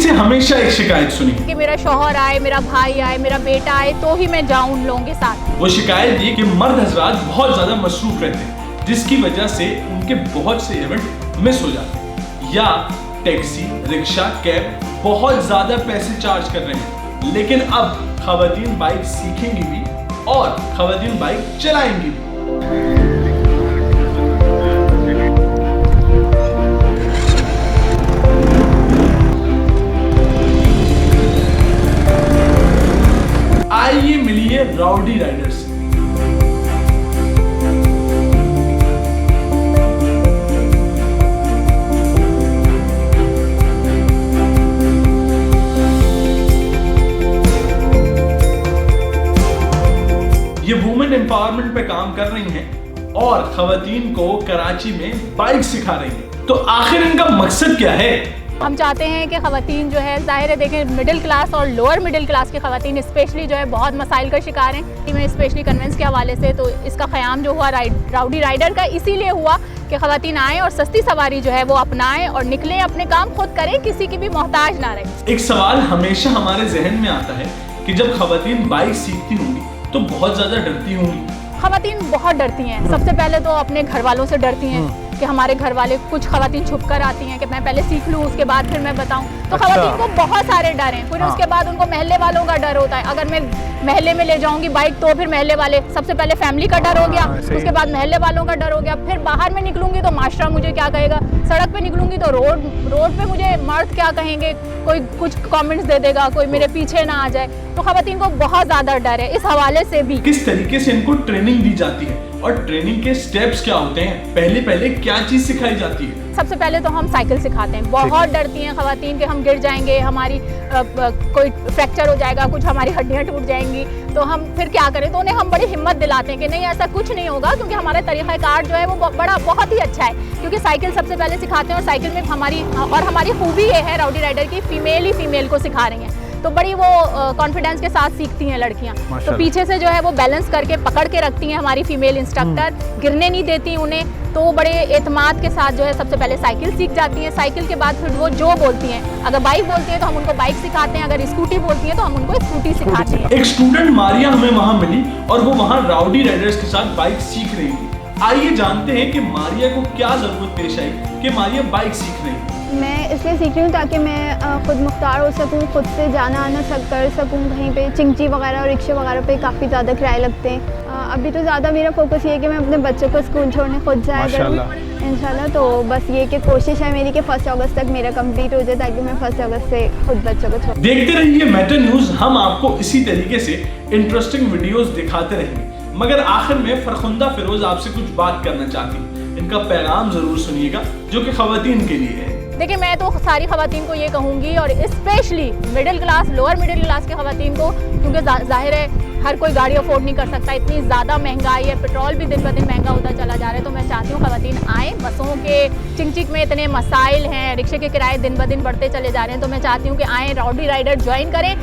से हमेशा एक शिकायत सुनी कि मेरा शौहर आए, मेरा भाई आए, मेरा बेटा आए तो ही मैं जाऊं उन लोगों के साथ। वो शिकायत ये कि मर्द हजरात बहुत ज्यादा मसरूफ रहते हैं, जिसकी वजह से उनके बहुत से इवेंट मिस हो जाते हैं, या टैक्सी, रिक्शा, कैब बहुत ज्यादा पैसे चार्ज कर रहे हैं। लेकिन अब खवातीन बाइक सीखेंगी भी और खवातीन बाइक चलाएंगी भी। आइए मिलिए राउडी राइडर से। ये वुमेन एम्पावरमेंट पे काम कर रही हैं और खवातीन को कराची में बाइक सिखा रही हैं। तो आखिर इनका मकसद क्या है? हम चाहते हैं कि खवातीन जो है, जाहिर है देखें, मिडिल क्लास और लोअर मिडिल क्लास की खवातीन स्पेशली जो है बहुत मसाइल का शिकार हैं। मैं स्पेशली कन्वेंस के हवाले से तो इसका क़याम जो हुआ राउडी राइडर का इसीलिए हुआ कि खवातीन आएँ और सस्ती सवारी जो है वो अपनाएं और निकलें, अपने काम खुद करें, किसी की भी मोहताज ना रहे। एक सवाल हमेशा हमारे जहन में आता है कि जब खवातीन बाइक सीखती होंगी तो बहुत ज्यादा डरती होंगी। खवातीन बहुत डरती हैं। सबसे पहले तो अपने घर वालों से डरती हैं कि हमारे घर वाले, कुछ खवातीन छुप कर आती हैं कि मैं पहले सीख लूँ उसके बाद फिर मैं बताऊँ। तो खवातीन को बहुत सारे डर हैं। फिर उसके बाद उनको महल्ले वालों का डर होता है, अगर मैं महल्ले में ले जाऊंगी बाइक तो फिर महल्ले वाले, सबसे पहले फैमिली का डर हो गया, उसके बाद महल्ले वालों का डर हो गया, फिर बाहर में निकलूंगी तो माशरा मुझे क्या कहेगा, सड़क पे निकलूंगी तो रोड पे मुझे मर्द क्या कहेंगे, कोई कुछ कमेंट्स दे देगा, कोई मेरे पीछे ना आ जाए। तो खवातीन को बहुत ज्यादा डर है इस हवाले से भी। किस तरीके से इनको ट्रेनिंग दी जाती है और ट्रेनिंग के स्टेप्स क्या होते हैं? पहले क्या चीज सिखाई जाती है? सबसे पहले तो हम साइकिल सिखाते हैं। बहुत डरती हैं खवातीन कि हम गिर जाएंगे, हमारी कोई फ्रैक्चर हो जाएगा, कुछ हमारी हड्डियां टूट जाएंगी, तो हम फिर क्या करें। तो उन्हें हम बड़ी हिम्मत दिलाते हैं कि नहीं, ऐसा कुछ नहीं होगा, क्योंकि हमारा तरीक़ाकार जो है वो बहुत ही अच्छा है। क्योंकि साइकिल सबसे पहले सिखाते हैं और साइकिल में हमारी खूबी ये है राउडी राइडर की, फीमेल ही फीमेल को सिखा रही हैं, तो बड़ी वो कॉन्फिडेंस के साथ सीखती हैं लड़कियां। तो पीछे से जो है वो बैलेंस करके पकड़ के रखती हैं हमारी फीमेल इंस्ट्रक्टर, गिरने नहीं देती उन्हें। तो वो बड़े एतमाद के साथ जो है सबसे पहले साइकिल सीख जाती हैं। साइकिल के बाद फिर वो जो बोलती हैं, अगर बाइक बोलती हैं तो हम उनको बाइक सिखाते हैं, अगर स्कूटी बोलती हैं तो हम उनको स्कूटी सिखाते हैं। एक स्टूडेंट मारिया हमें वहाँ मिली और वो वहाँ राउडी राइडर्स के साथ बाइक सीख रही थी। आइए जानते हैं कि मारिया को क्या जरूरत पेश आई कि मारिया बाइक सीख रही है। मैं इसलिए सीख रही हूँ ताकि मैं खुद मुख्तार हो सकूँ, खुद से जाना आना कर सकूँ। कहीं पे चिंची वगैरह और रिक्शे वगैरह पे काफ़ी ज़्यादा किराए लगते हैं। अभी तो ज़्यादा मेरा फोकस ये है कि मैं अपने बच्चों को स्कूल छोड़ने खुद जाया करूँ इंशाल्लाह। तो बस ये कि कोशिश है मेरी कि 1 अगस्त तक मेरा कंप्लीट हो जाए, ताकि मैं 1 अगस्त से खुद बच्चों को छोड़। देखते रहिए मैटर न्यूज़, हम आपको इसी तरीके से इंटरेस्टिंग वीडियोस दिखाते रहेंगे। मगर आखिर में फरखुंदा फिरोज आपसे कुछ बात करना चाहती हैं। इनका पैगाम जरूर सुनिएगा जो कि खवातीन के लिए है। देखिए, मैं तो सारी खवातीन को ये कहूँगी, और specially middle class, lower middle class के खवातीन को, क्योंकि जाहिर है हर कोई गाड़ी अफोर्ड नहीं कर सकता, इतनी ज़्यादा महंगाई है, पेट्रोल भी दिन ब दिन महंगा होता चला जा रहा है। तो मैं चाहती हूँ खवातीन आएँ। बसों के चिंचिक में इतने मसाइल हैं, रिक्शे के किराए दिन ब दिन बढ़ते चले जा रहे हैं, तो मैं चाहती हूँ कि आएँ, राउडी राइडर ज्वाइन करें।